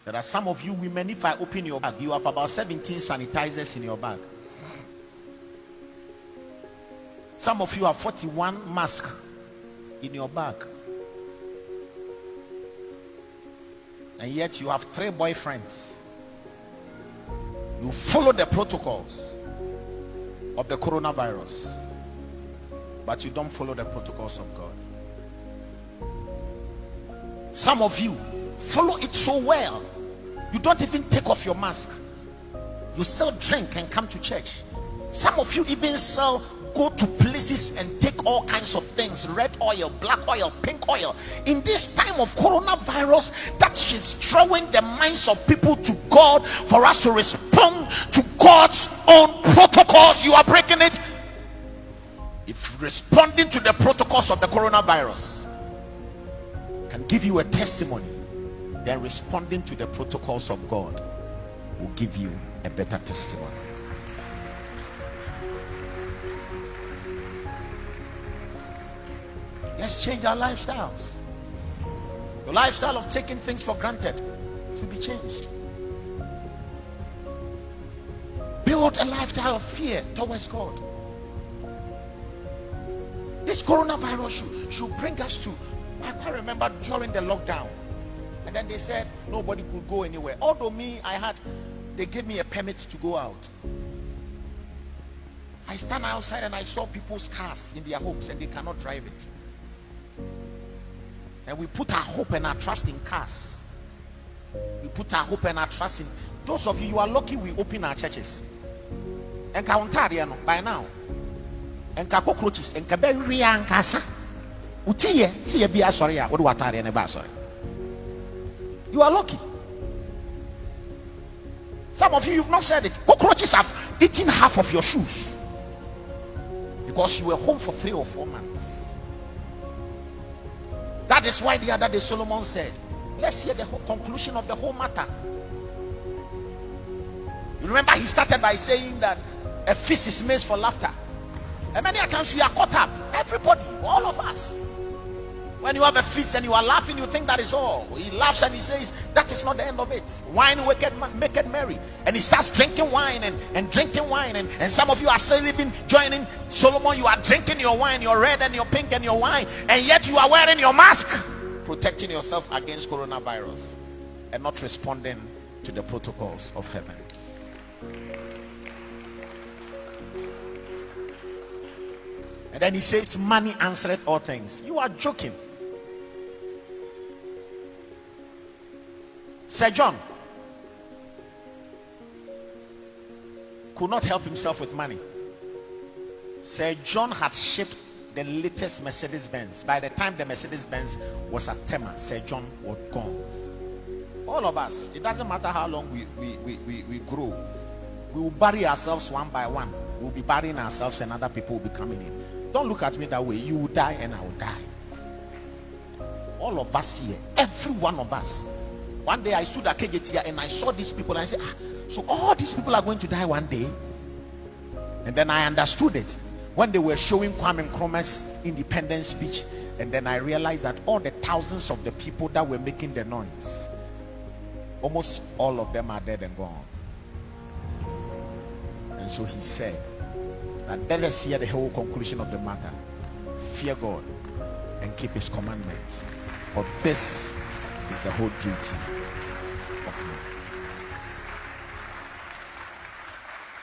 There are some of you women, if I open your bag, you have about 17 sanitizers in your bag. Some of you have 41 masks in your bag. And yet you have 3 boyfriends. You follow the protocols of the coronavirus, but you don't follow the protocols of God. Some of you follow it so well, you don't even take off your mask. You still drink and come to church. Some of you even go to places and take all kinds of things, red oil, black oil, pink oil. In this time of coronavirus, that she's throwing the minds of people to God for us to respond to God's own protocols. You are breaking it. If responding to the protocols of the coronavirus can give you a testimony, then responding to the protocols of God will give you a better testimony. Let's change our lifestyles. The lifestyle of taking things for granted should be changed. Build a lifestyle of fear towards God. This coronavirus should bring us to, I quite remember during the lockdown, and then they said nobody could go anywhere. Although they gave me a permit to go out. I stand outside and I saw people's cars in their homes and they cannot drive it. And we put our hope and our trust in cars. We put our hope and our trust in those of you are lucky we open our churches. And by now. And cockroaches and kaberia and casa. Utiye, see a beer sorry, what do I and a bassor? You are lucky. Some of you've not said it. Cockroaches have eaten half of your shoes because you were home for 3 or 4 months. That is why the other day Solomon said, let's hear the conclusion of the whole matter. You remember he started by saying that a feast is made for laughter. And many times we are caught up, everybody, all of us. When you have a feast and you are laughing, you think that is all. He laughs and he says, that is not the end of it. Wine maketh merry. And he starts drinking wine and drinking wine. And some of you are still even joining Solomon. You are drinking your wine, your red and your pink and your wine. And yet you are wearing your mask, protecting yourself against coronavirus and not responding to the protocols of heaven. And then he says, money answereth all things. You are joking. Sir John could not help himself with money. Sir John had shipped the latest Mercedes-Benz. By the time the Mercedes-Benz was at Tema, Sir John was gone. All of us, it doesn't matter how long we grow, we will bury ourselves one by one. We'll be burying ourselves and other people will be coming in. Don't look at me that way. You will die and I will die. All of us here, every one of us. One day I stood at KJT and I saw these people and I said, so all these people are going to die one day? And then I understood it when they were showing Kwame Nkrumah's independence speech. And then I realized that all the thousands of the people that were making the noise, almost all of them are dead and gone. And so he said that let us hear the whole conclusion of the matter. Fear God and keep his commandments, for this is the whole duty